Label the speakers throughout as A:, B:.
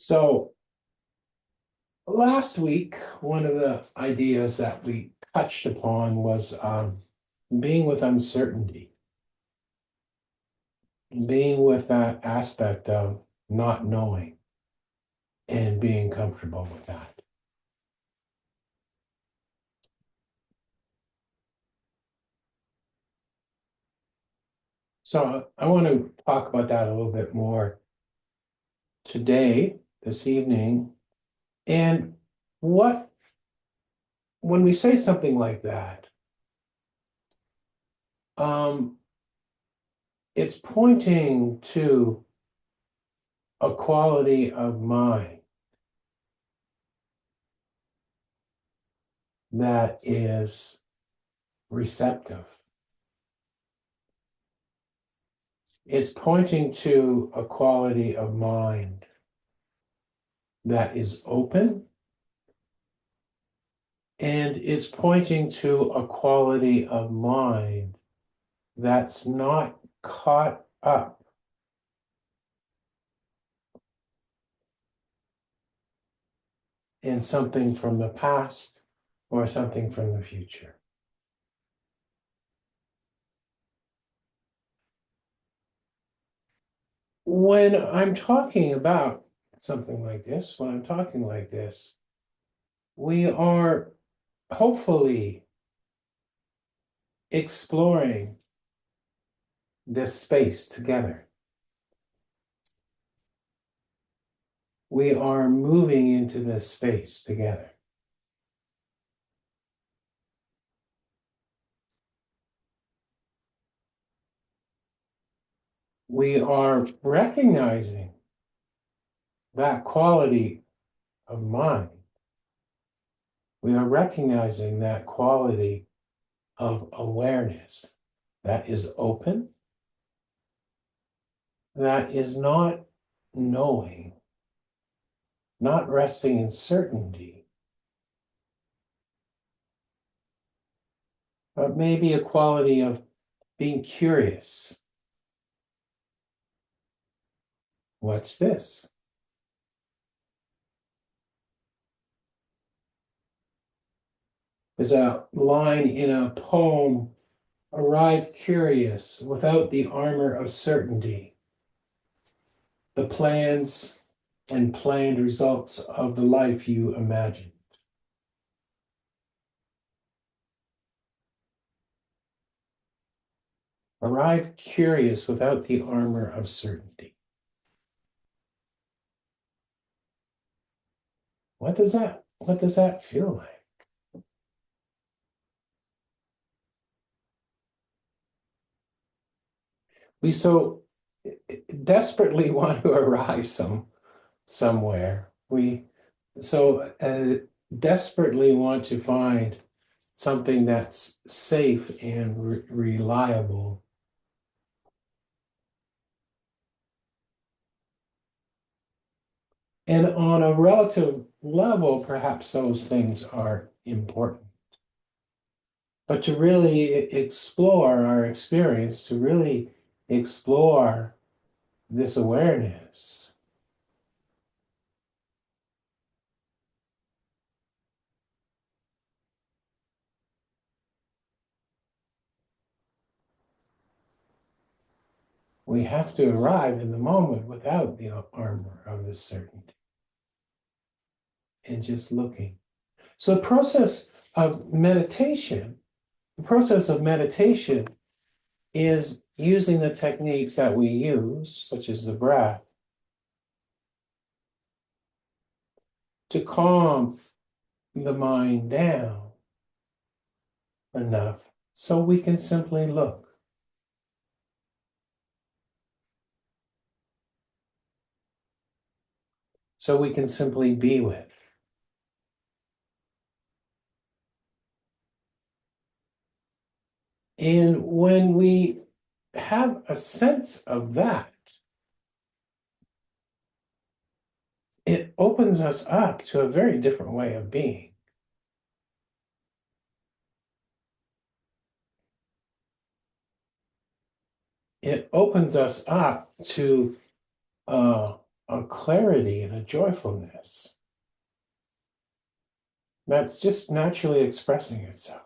A: So last week, one of the ideas that we touched upon was being with uncertainty, being with that aspect of not knowing and being comfortable with that. So I want to talk about that a little bit more today, this evening. And what, when we say something like that, um, it's pointing to a quality of mind that is receptive. It's pointing to a quality of mind that is open, and it's pointing to a quality of mind that's not caught up in something from the past or something from the future. When I'm talking about something like this, when I'm talking like this, we are hopefully exploring this space together. We are moving into this space together. We are recognizing that quality of mind. We are recognizing that quality of awareness that is open, that is not knowing, not resting in certainty, but maybe a quality of being curious. What's this? There's a line in a poem, arrive curious without the armor of certainty. The plans and planned results of the life you imagine. Arrive curious without the armor of certainty. What does that feel like? We so desperately want to arrive somewhere. We so desperately want to find something that's safe and reliable. And on a relative level, perhaps those things are important. But to really explore our experience, to really explore this awareness, we have to arrive in the moment without the armor of the certainty and just looking. So the process of meditation is using the techniques that we use, such as the breath, to calm the mind down enough so we can simply look. So we can simply be with. And when we have a sense of that, it opens us up to a very different way of being. It opens us up to a clarity and a joyfulness that's just naturally expressing itself.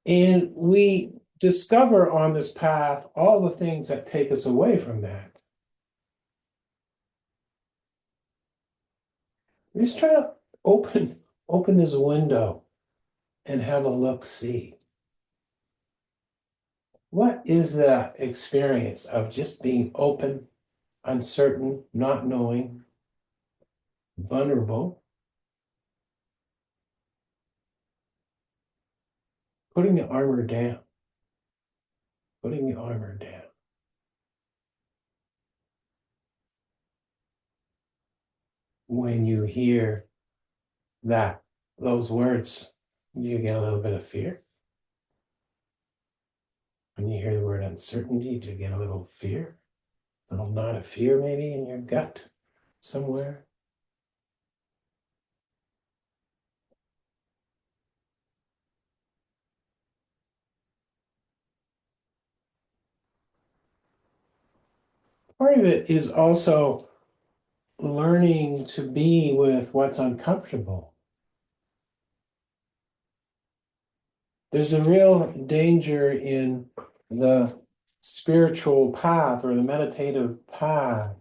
A: And we discover on this path all the things that take us away from that. Just try to open this window and have a look see. What is the experience of just being open, uncertain, not knowing, vulnerable, putting the armor down, putting the armor down. When you hear those words, you get a little bit of fear. When you hear the word uncertainty, do you get a little fear? A little knot of fear maybe in your gut somewhere? Part of it is also learning to be with what's uncomfortable. There's a real danger in the spiritual path or the meditative path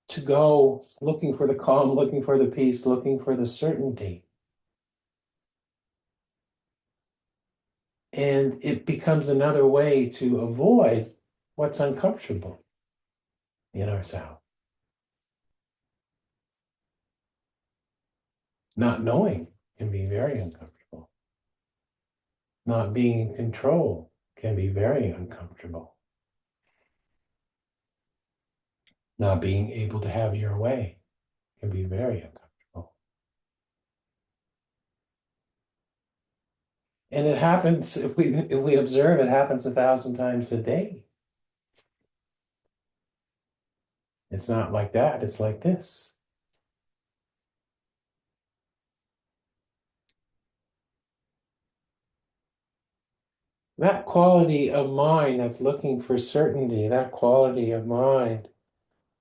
A: to go looking for the calm, looking for the peace, looking for the certainty. And it becomes another way to avoid what's uncomfortable in ourselves. Not knowing can be very uncomfortable. Not being in control can be very uncomfortable. Not being able to have your way can be very uncomfortable. And it happens, if we observe, it happens 1,000 times a day. It's not like that, it's like this. That quality of mind that's looking for certainty, that quality of mind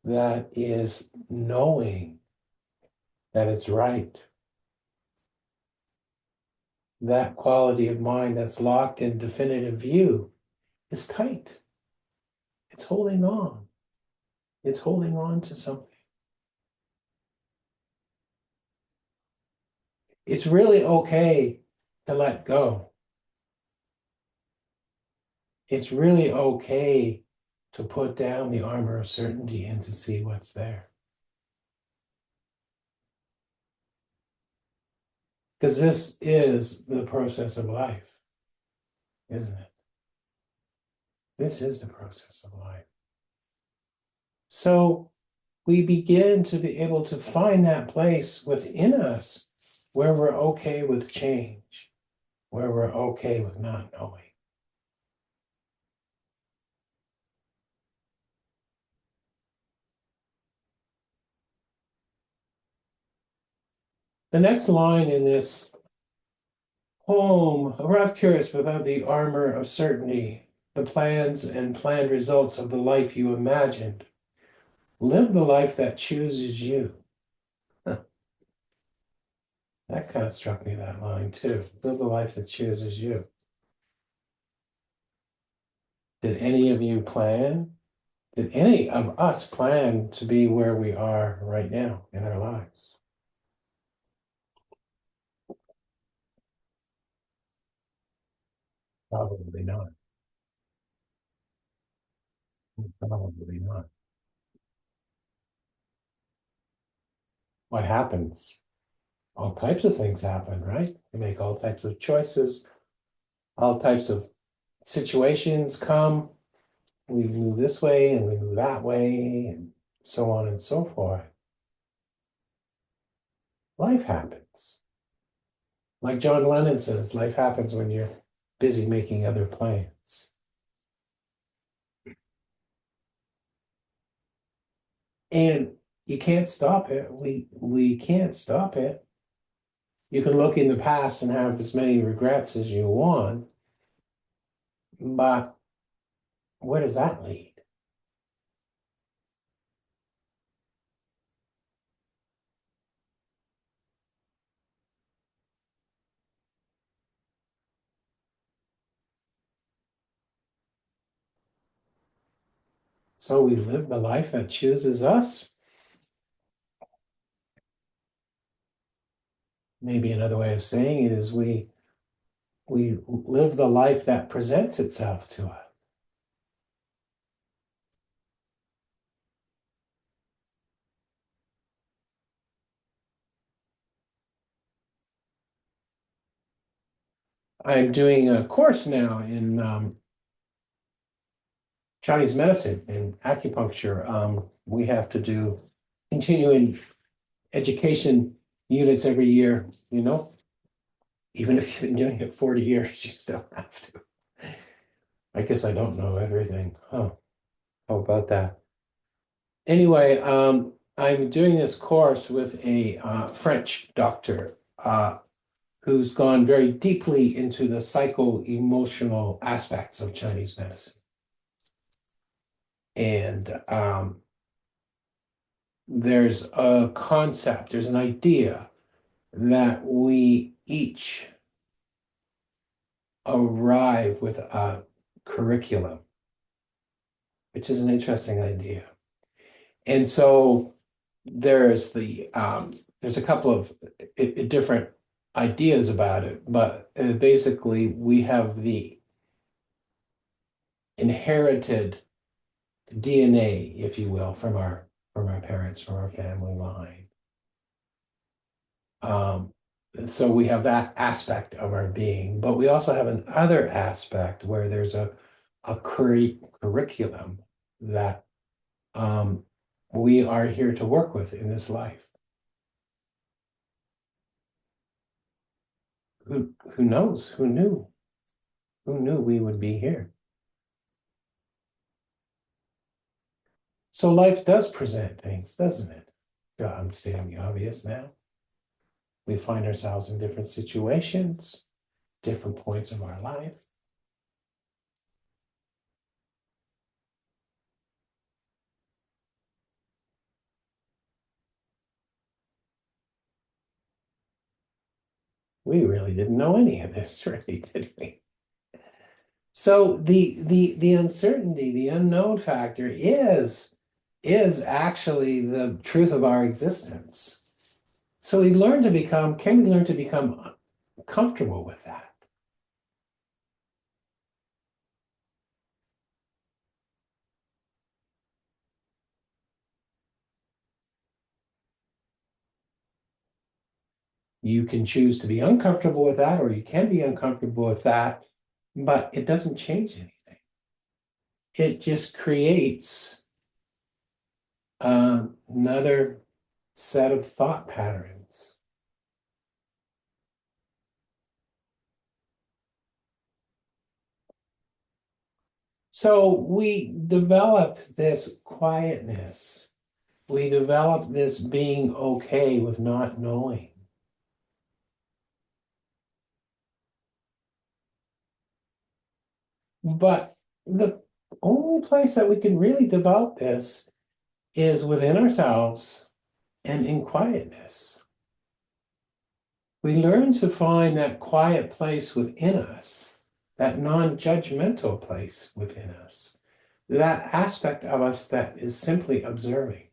A: that is knowing that it's right, that quality of mind that's locked in definitive view is tight. It's holding on. It's holding on to something. It's really okay to let go. It's really okay to put down the armor of certainty and to see what's there. Because this is the process of life, isn't it? This is the process of life. So we begin to be able to find that place within us where we're okay with change, where we're okay with not knowing. The next line in this poem, arrive curious without the armor of certainty, the plans and planned results of the life you imagined. Live the life that chooses you. Huh. That kind of struck me, that line too. Live the life that chooses you. Did any of you plan? Did any of us plan to be where we are right now in our lives? Probably not. Probably not. What happens? All types of things happen, right? We make all types of choices, all types of situations come. We move this way and we move that way, and so on and so forth. Life happens. Like John Lennon says, life happens when you're busy making other plans. And you can't stop it. We can't stop it. You can look in the past and have as many regrets as you want, but where does that lead? So we live the life that chooses us. Maybe another way of saying it is we live the life that presents itself to us. I'm doing a course now in Chinese medicine and acupuncture. We have to do continuing education units every year, even if you've been doing it 40 years, you still have to. I guess I don't know everything. Huh. How about that? Anyway, I'm doing this course with a French doctor who's gone very deeply into the psycho-emotional aspects of Chinese medicine. And there's a concept, there's an idea that we each arrive with a curriculum, which is an interesting idea. And so there's a couple of different ideas about it, but basically we have the inherited DNA, if you will, from our parents, from our family line. So we have that aspect of our being, but we also have another aspect where there's a curriculum that we are here to work with in this life. Who knows? Who knew? Who knew we would be here? So life does present things, doesn't it? Yeah, I'm stating the obvious now. We find ourselves in different situations, different points of our life. We really didn't know any of this, really, did we? So the uncertainty, the unknown factor is actually the truth of our existence. So can we learn to become comfortable with that? You can choose to be uncomfortable with that, or you can be uncomfortable with that, but it doesn't change anything. It just creates another set of thought patterns. So we developed this quietness. We developed this being okay with not knowing. But the only place that we can really develop this is within ourselves and in quietness. We learn to find that quiet place within us, that non-judgmental place within us, that aspect of us that is simply observing.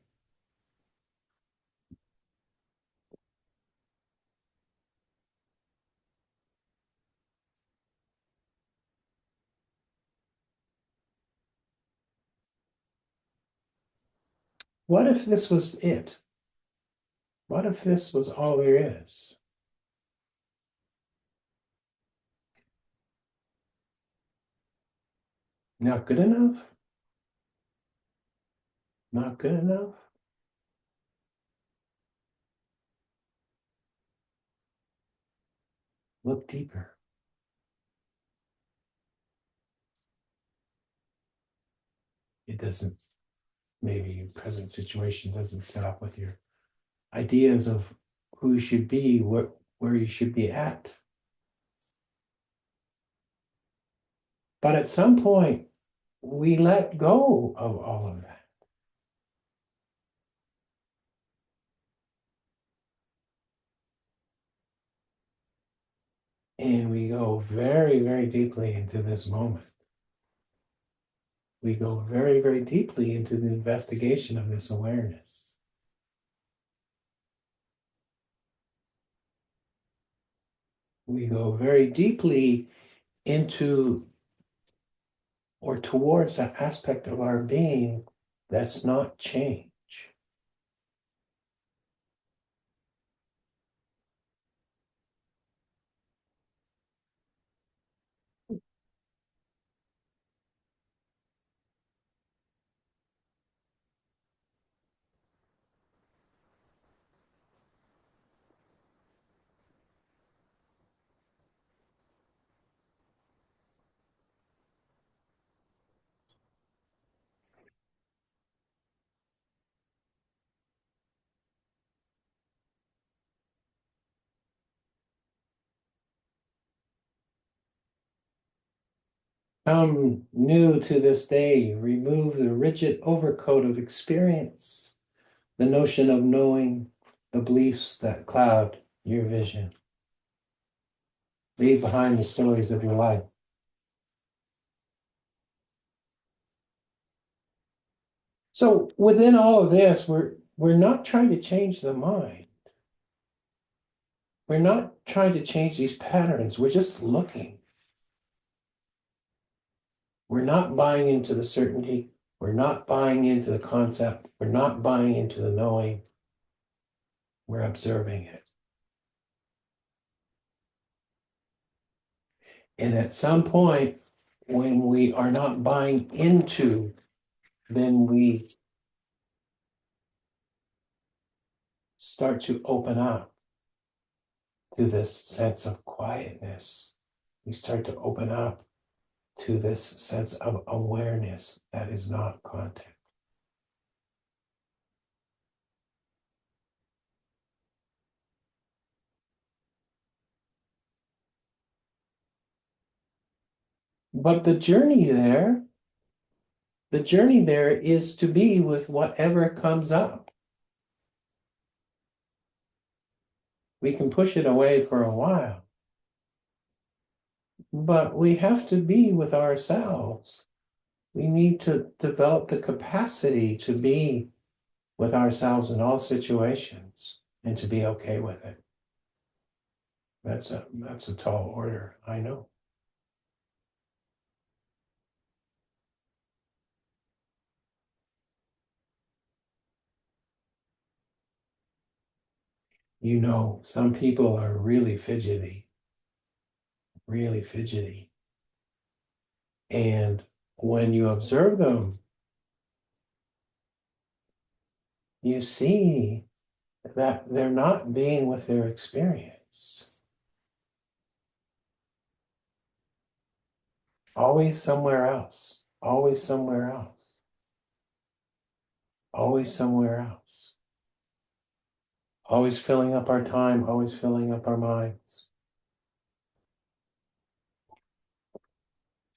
A: What if this was it? What if this was all there is? Not good enough? Not good enough? Look deeper. It doesn't, maybe your present situation doesn't set up with your ideas of who you should be, where you should be at. But at some point, we let go of all of that. And we go very, very deeply into this moment. We go very, very deeply into the investigation of this awareness. We go very deeply into or towards that aspect of our being that's not change. Come new to this day, remove the rigid overcoat of experience, the notion of knowing, the beliefs that cloud your vision. Leave behind the stories of your life. So within all of this, we're not trying to change the mind. We're not trying to change these patterns. We're just looking. We're not buying into the certainty. We're not buying into the concept. We're not buying into the knowing. We're observing it. And at some point, when we are not buying into, then we start to open up to this sense of quietness. We start to open up to this sense of awareness that is not content. But the journey there is to be with whatever comes up. We can push it away for a while, but we have to be with ourselves. We need to develop the capacity to be with ourselves in all situations and to be okay with it. That's a tall order, I know. You know, some people are really fidgety, really fidgety. And when you observe them, you see that they're not being with their experience. Always somewhere else, always somewhere else, always somewhere else. Always filling up our time, always filling up our minds.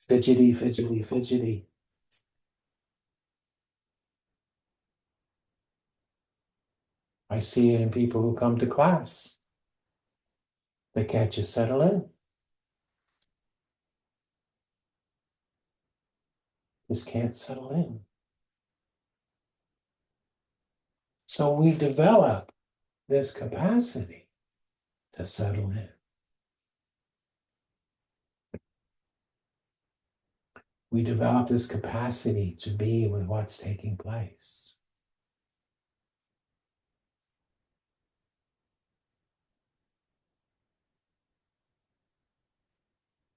A: Fidgety, fidgety, fidgety. I see it in people who come to class. They can't just settle in. Just can't settle in. So we develop this capacity to settle in. We develop this capacity to be with what's taking place.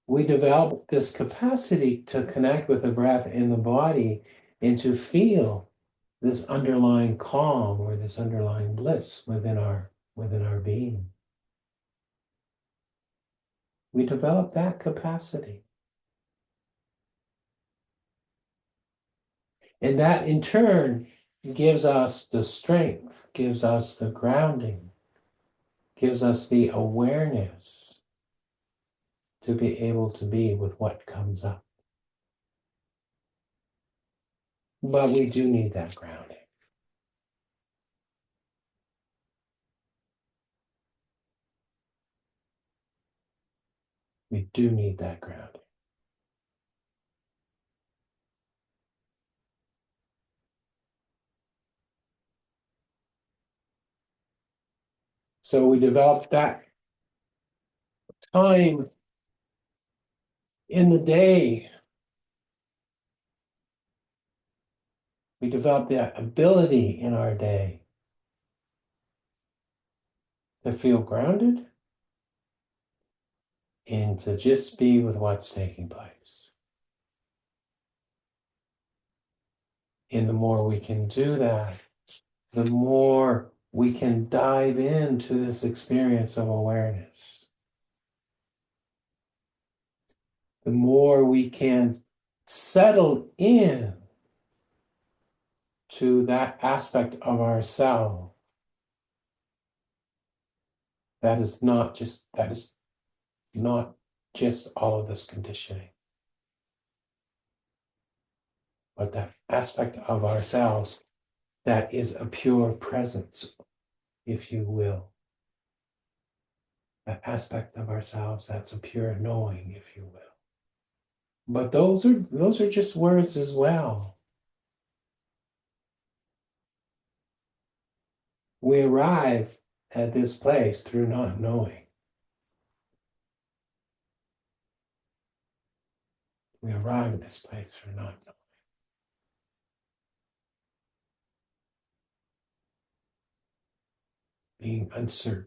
A: We develop this capacity to connect with the breath in the body and to feel this underlying calm or this underlying bliss within our being. We develop that capacity. And that in turn gives us the strength, gives us the grounding, gives us the awareness to be able to be with what comes up. But we do need that grounding. We do need that grounding. So we developed that time in the day. We develop that ability in our day to feel grounded and to just be with what's taking place. And the more we can do that, the more we can dive into this experience of awareness. The more we can settle in to that aspect of ourselves that is not just all of this conditioning, but that aspect of ourselves that is a pure presence, if you will. That aspect of ourselves that's a pure knowing, if you will. But those are just words as well. We arrive at this place through not knowing. We arrive at this place through not knowing. Being uncertain.